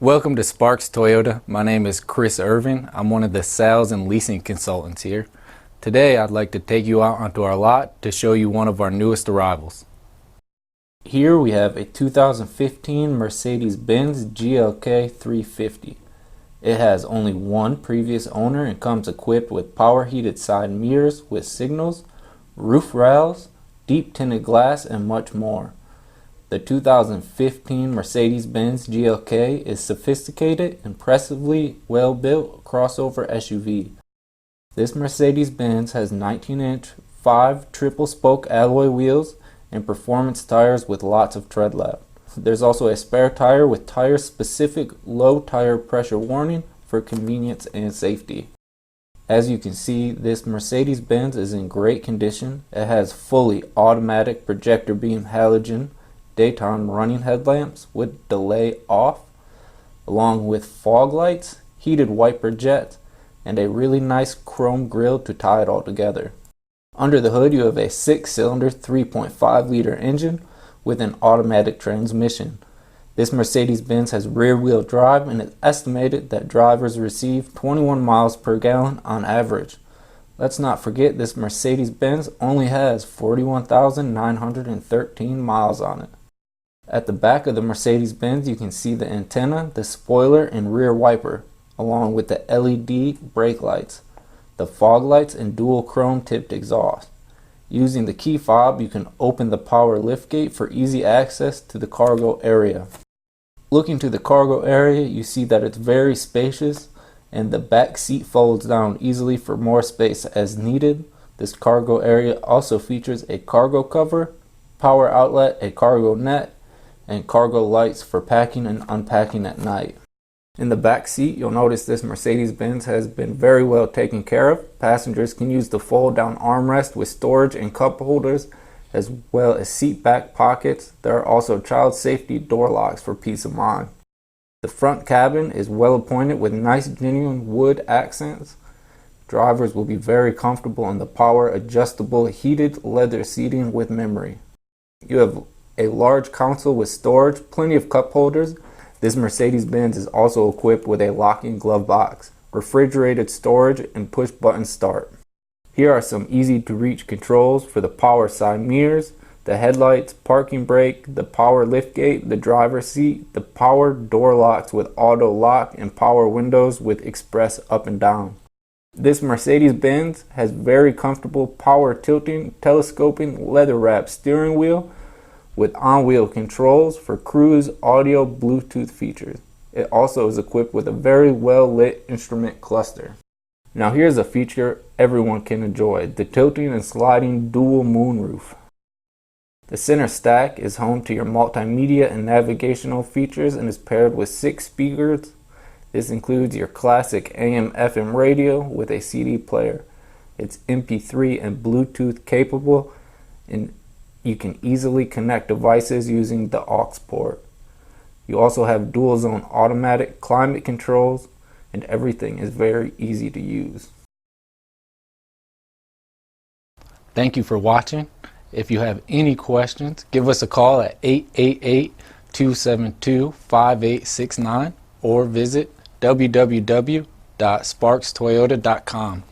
Welcome to Sparks Toyota. My name is Chris Irvin. I'm one of the sales and leasing consultants here. Today I'd like to take you out onto our lot to show you one of our newest arrivals. Here we have a 2015 Mercedes-Benz GLK 350. It has only one previous owner and comes equipped with power heated side mirrors with signals, roof rails, deep tinted glass, and much more. The 2015 Mercedes-Benz GLK is sophisticated, impressively well-built crossover SUV. This Mercedes-Benz has 19-inch 5 triple-spoke alloy wheels and performance tires with lots of tread left. There's also a spare tire with tire-specific low tire pressure warning for convenience and safety. As you can see, this Mercedes-Benz is in great condition. It has fully automatic projector beam halogen daytime running headlamps with delay off, along with fog lights, heated wiper jets, and a really nice chrome grille to tie it all together. Under the hood you have a 6-cylinder 3.5 liter engine with an automatic transmission. This Mercedes-Benz has rear wheel drive, and it's estimated that drivers receive 21 miles per gallon on average. Let's not forget this Mercedes-Benz only has 41,913 miles on it. At the back of the Mercedes-Benz you can see the antenna, the spoiler, and rear wiper, along with the LED brake lights, the fog lights, and dual chrome tipped exhaust. Using the key fob you can open the power liftgate for easy access to the cargo area. Looking to the cargo area, you see that it's very spacious and the back seat folds down easily for more space as needed. This cargo area also features a cargo cover, power outlet, a cargo net, and cargo lights for packing and unpacking at night. In the back seat, you'll notice this Mercedes-Benz has been very well taken care of. Passengers can use the fold-down armrest with storage and cup holders, as well as seat back pockets. There are also child safety door locks for peace of mind. The front cabin is well appointed with nice genuine wood accents. Drivers will be very comfortable in the power adjustable heated leather seating with memory. You have a large console with storage, plenty of cup holders. This Mercedes-Benz is also equipped with a locking glove box, refrigerated storage, and push button start. Here are some easy to reach controls for the power side mirrors, the headlights, parking brake, the power liftgate, the driver's seat, the power door locks with auto lock, and power windows with express up and down. This Mercedes-Benz has very comfortable power tilting, telescoping, leather wrapped steering wheel with on-wheel controls for cruise, audio, Bluetooth features. It also is equipped with a very well-lit instrument cluster. Now here's a feature everyone can enjoy, the tilting and sliding dual moonroof. The center stack is home to your multimedia and navigational features and is paired with 6 speakers. This includes your classic AM/FM radio with a CD player. It's MP3 and Bluetooth capable, and you can easily connect devices using the aux port. You also have dual zone automatic climate controls, and everything is very easy to use. Thank you for watching. If you have any questions, give us a call at 888-272-5869 or visit www.sparkstoyota.com.